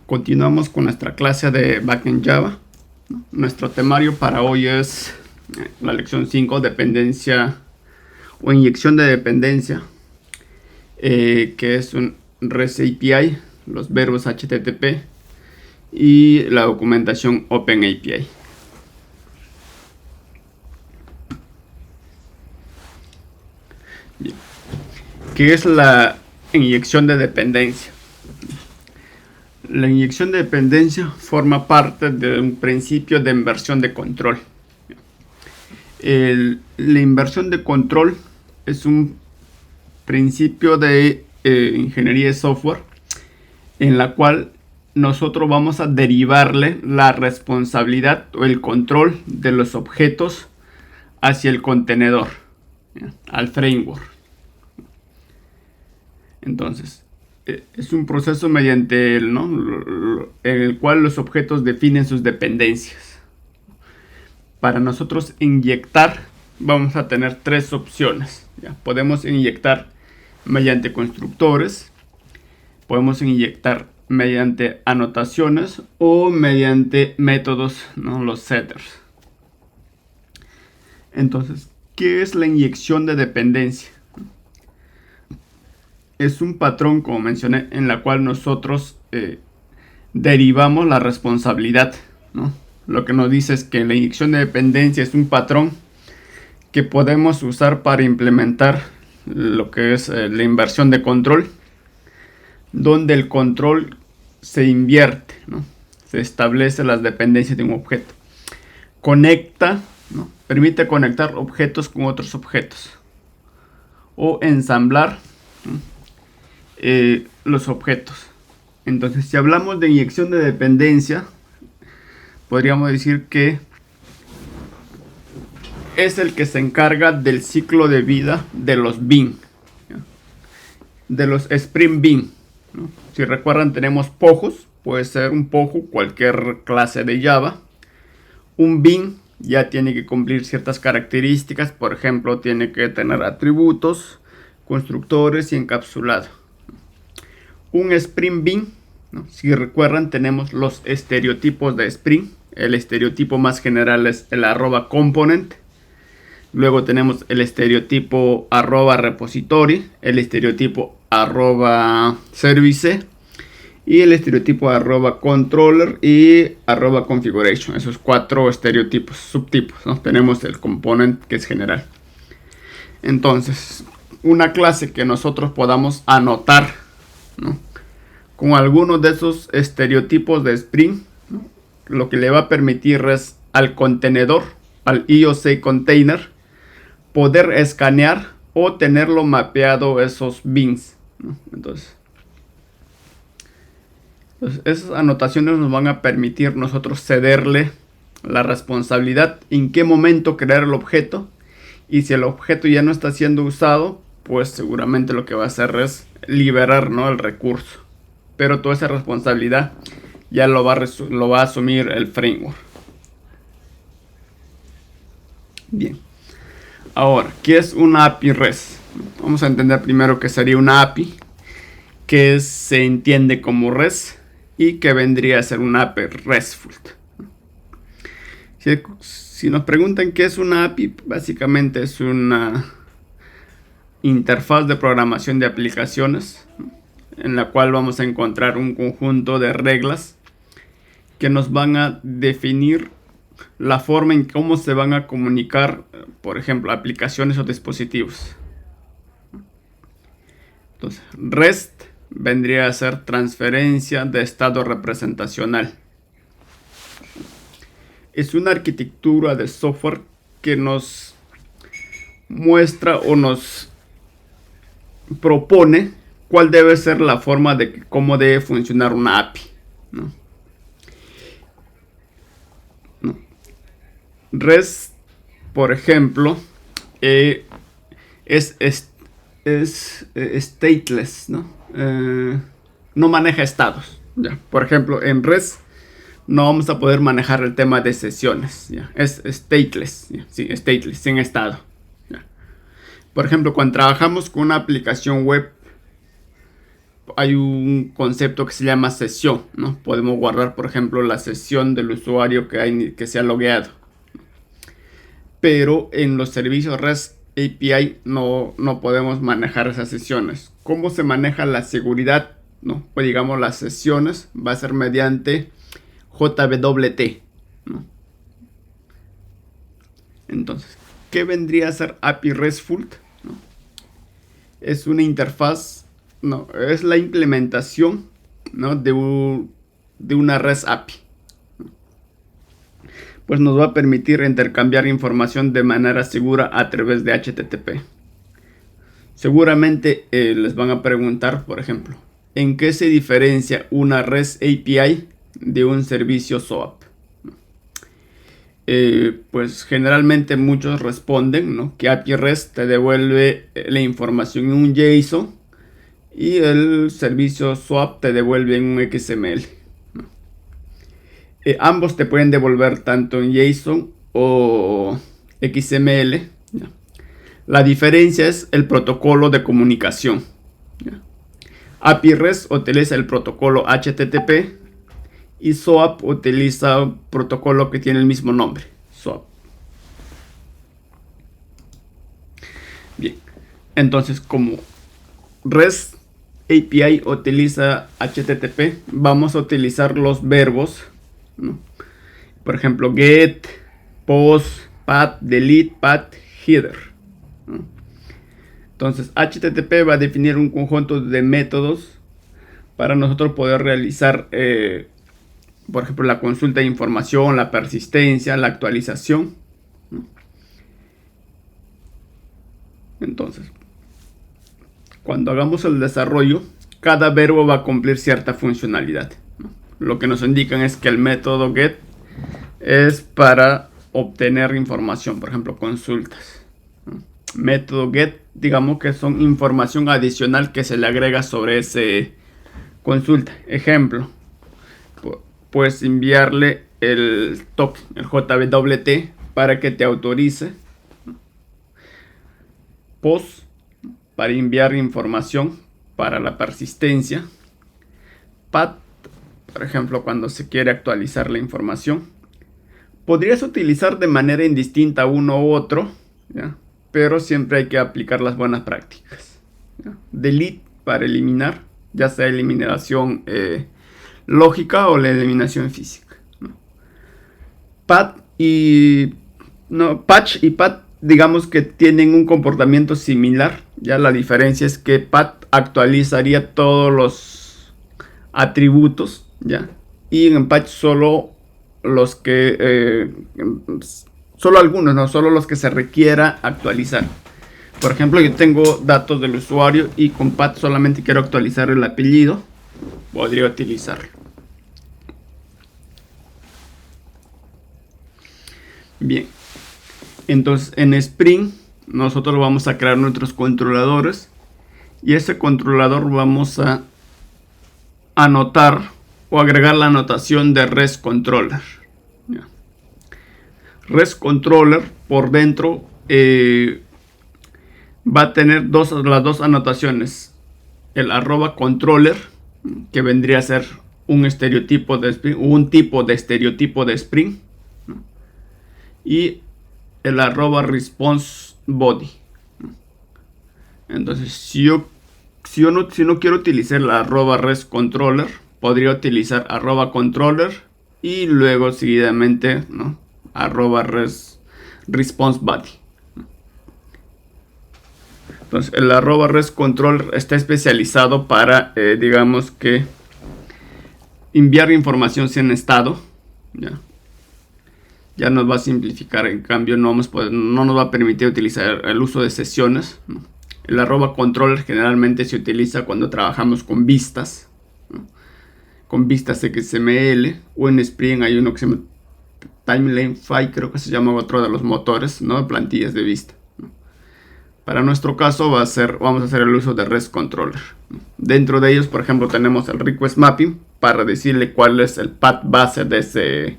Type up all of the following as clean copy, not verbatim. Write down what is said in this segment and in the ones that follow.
Continuamos con nuestra clase de Backend Java. Nuestro temario para hoy es la lección 5, dependencia o inyección de dependencia, que es un REST API, los verbos HTTP y la documentación OpenAPI. Bien. ¿Qué es la inyección de dependencia? La inyección de dependencia forma parte de un principio de inversión de control. La inversión de control es un principio de ingeniería de software en la cual nosotros vamos a derivarle la responsabilidad o el control de los objetos hacia el contenedor, al framework. Entonces, es un proceso mediante en el cual los objetos definen sus dependencias. Para nosotros inyectar, vamos a tener tres opciones. Podemos inyectar mediante constructores, podemos inyectar mediante anotaciones o mediante métodos, los setters. Entonces, ¿qué es la inyección de dependencia? Es un patrón, como mencioné, en la cual nosotros derivamos la responsabilidad, Lo que nos dice es que la inyección de dependencia es un patrón que podemos usar para implementar lo que es la inversión de control, donde el control se invierte, se establece las dependencias de un objeto. Conecta, permite conectar objetos con otros objetos o ensamblar los objetos. Entonces, si hablamos de inyección de dependencia, podríamos decir que es el que se encarga del ciclo de vida de los bin, de los Spring Bean. Si recuerdan, tenemos pojos, puede ser un pojo, cualquier clase de Java. Un bin ya tiene que cumplir ciertas características, por ejemplo, tiene que tener atributos, constructores y encapsulado. Un Spring Bean, si recuerdan, tenemos los estereotipos de Spring. El estereotipo más general es el @component. Luego tenemos el estereotipo @repository, el estereotipo @service y el estereotipo @controller y @configuration. Esos cuatro estereotipos, subtipos, Tenemos el component, que es general. Entonces, una clase que nosotros podamos anotar, con algunos de esos estereotipos de Spring, lo que le va a permitir es al contenedor, al IOC container, poder escanear o tenerlo mapeado esos bins, Entonces, esas anotaciones nos van a permitir nosotros cederle la responsabilidad en qué momento crear el objeto, y si el objeto ya no está siendo usado, pues seguramente lo que va a hacer es liberar, el recurso, pero toda esa responsabilidad ya lo va a asumir el framework. Bien. Ahora, ¿qué es una API REST? Vamos a entender primero qué sería una API, que se entiende como REST y que vendría a ser una API RESTful. Si nos preguntan qué es una API, básicamente es una interfaz de programación de aplicaciones, en la cual vamos a encontrar un conjunto de reglas que nos van a definir la forma en cómo se van a comunicar, por ejemplo, aplicaciones o dispositivos. Entonces, REST vendría a ser transferencia de estado representacional. Es una arquitectura de software que nos muestra o nos propone cuál debe ser la forma de cómo debe funcionar una API, REST, por ejemplo, es stateless, no maneja estados. Por ejemplo, en REST no vamos a poder manejar el tema de sesiones. Es stateless, stateless, sin estado. Por ejemplo, cuando trabajamos con una aplicación web, hay un concepto que se llama sesión, ¿no? Podemos guardar, por ejemplo, la sesión del usuario que se ha logueado. Pero en los servicios REST API no podemos manejar esas sesiones. ¿Cómo se maneja la seguridad? ¿No? Pues digamos, las sesiones va a ser mediante JWT, ¿no? Entonces, ¿qué vendría a ser API RESTful? ¿No? Es una interfaz, no, es la implementación, ¿no? de una REST API. Pues nos va a permitir intercambiar información de manera segura a través de HTTP. Seguramente les van a preguntar, por ejemplo, ¿en qué se diferencia una REST API de un servicio SOAP? Pues generalmente muchos responden, ¿no? Que API REST te devuelve la información en un JSON y el servicio SOAP te devuelve en un XML. Ambos te pueden devolver tanto en JSON o XML. ¿Ya? La diferencia es el protocolo de comunicación. ¿Ya? API REST utiliza el protocolo HTTP y SOAP utiliza un protocolo que tiene el mismo nombre, SOAP. Bien, entonces como REST API utiliza HTTP, vamos a utilizar los verbos, ¿no? Por ejemplo, get, post, path, delete, path, header, ¿no? Entonces HTTP va a definir un conjunto de métodos para nosotros poder realizar por ejemplo, la consulta de información, la persistencia, la actualización, ¿no? Entonces, cuando hagamos el desarrollo, cada verbo va a cumplir cierta funcionalidad, ¿no? Lo que nos indican es que el método get es para obtener información, por ejemplo, consultas, ¿no? Método get, digamos que son información adicional que se le agrega sobre ese consulta. Ejemplo, puedes enviarle el token, el JWT, para que te autorice. Post, para enviar información para la persistencia. Path, por ejemplo, cuando se quiere actualizar la información. Podrías utilizar de manera indistinta uno u otro, ¿ya? Pero siempre hay que aplicar las buenas prácticas, ¿ya? Delete, para eliminar, ya sea eliminación lógica o la eliminación física, ¿no? Patch y path, digamos que tienen un comportamiento similar. Ya la diferencia es que path actualizaría todos los atributos, ¿ya? Y en patch solo los que solo algunos, no solo los que se requiera actualizar. Por ejemplo, yo tengo datos del usuario y con path solamente quiero actualizar el apellido, podría utilizarlo. Bien, entonces en Spring nosotros vamos a crear nuestros controladores y ese controlador vamos a anotar o agregar la anotación de REST controller. ¿Ya? REST controller por dentro va a tener las dos anotaciones, el @controller, que vendría a ser un estereotipo de Spring, un tipo de estereotipo de Spring, ¿no? Y el @response body. Entonces, si no quiero utilizar la @REST controller, podría utilizar @controller y luego seguidamente, ¿no? @response body. Entonces, el @REST controller está especializado para, digamos que, enviar información sin estado, ya nos va a simplificar. En cambio, no nos va a permitir utilizar el uso de sesiones, ¿no? El @controller generalmente se utiliza cuando trabajamos con vistas, ¿no? Con vistas XML, o en Spring hay uno que se llama TimelineFi, creo que se llama, otro de los motores, ¿no? Plantillas de vista, ¿no? Para nuestro caso vamos a hacer el uso de REST controller, ¿no? Dentro de ellos, por ejemplo, tenemos el request mapping para decirle cuál es el path base de ese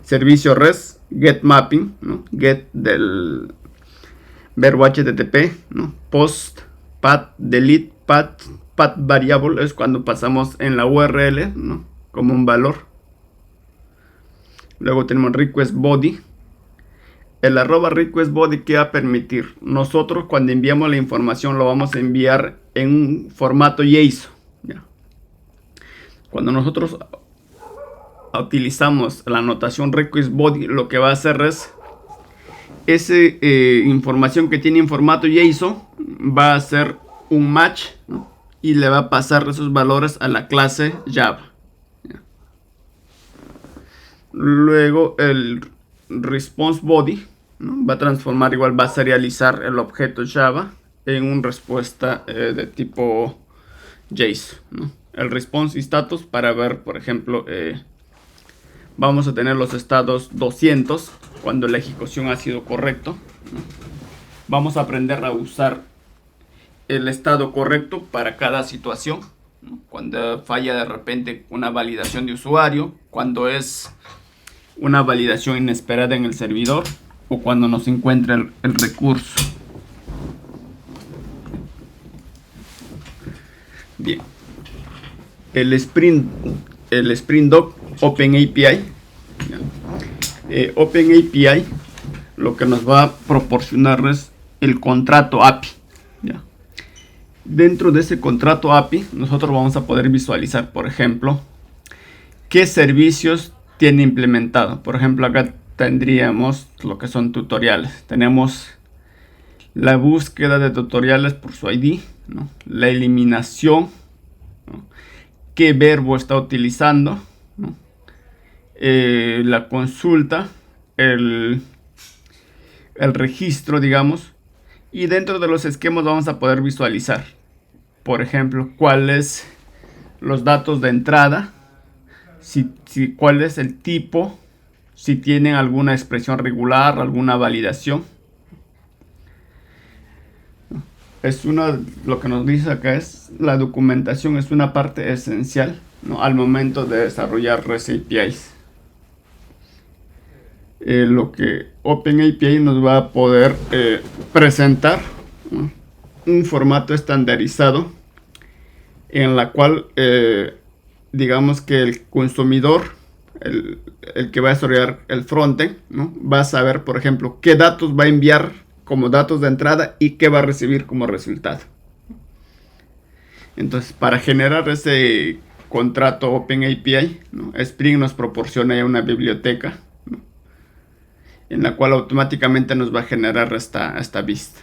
servicio REST, get mapping, ¿no? Get del verbo HTTP, ¿no? Post, path, delete, path, path variable es cuando pasamos en la URL, ¿no?, como un valor. Luego tenemos request body. El @request body, ¿qué va a permitir? Nosotros cuando enviamos la información lo vamos a enviar en un formato JSON, ¿ya? Cuando nosotros utilizamos la notación request body, lo que va a hacer es esa información que tiene en formato JSON va a hacer un match, ¿no?, y le va a pasar esos valores a la clase Java, ¿ya? Luego el response body, ¿no?, va a transformar, igual va a serializar el objeto Java en una respuesta de tipo JSON, ¿no? El response status para ver, por ejemplo, vamos a tener los estados 200 cuando la ejecución ha sido correcto, ¿no? Vamos a aprender a usar el estado correcto para cada situación, ¿no? Cuando falla de repente una validación de usuario, cuando es una validación inesperada en el servidor o cuando no se encuentra el recurso. Bien. El Spring Dog OpenAPI. OpenAPI lo que nos va a proporcionar es el contrato API, ¿ya? Dentro de ese contrato API nosotros vamos a poder visualizar, por ejemplo, qué servicios tiene implementado. Por ejemplo, acá tendríamos lo que son tutoriales. Tenemos la búsqueda de tutoriales por su ID, ¿no?, la eliminación, ¿no?, qué verbo está utilizando, ¿no?, la consulta, el registro, digamos. Y dentro de los esquemas vamos a poder visualizar, por ejemplo, cuáles los datos de entrada, cuál es el tipo, si tienen alguna expresión regular, alguna validación. Lo que nos dice acá es la documentación es una parte esencial, ¿no?, al momento de desarrollar REST APIs. Lo que OpenAPI nos va a poder presentar, ¿no?, un formato estandarizado en la cual digamos que el consumidor, el que va a desarrollar el frontend, ¿no?, va a saber, por ejemplo, qué datos va a enviar como datos de entrada y qué va a recibir como resultado. Entonces, para generar ese contrato OpenAPI, ¿no?, Spring nos proporciona ya una biblioteca, ¿no?, en la cual automáticamente nos va a generar esta vista.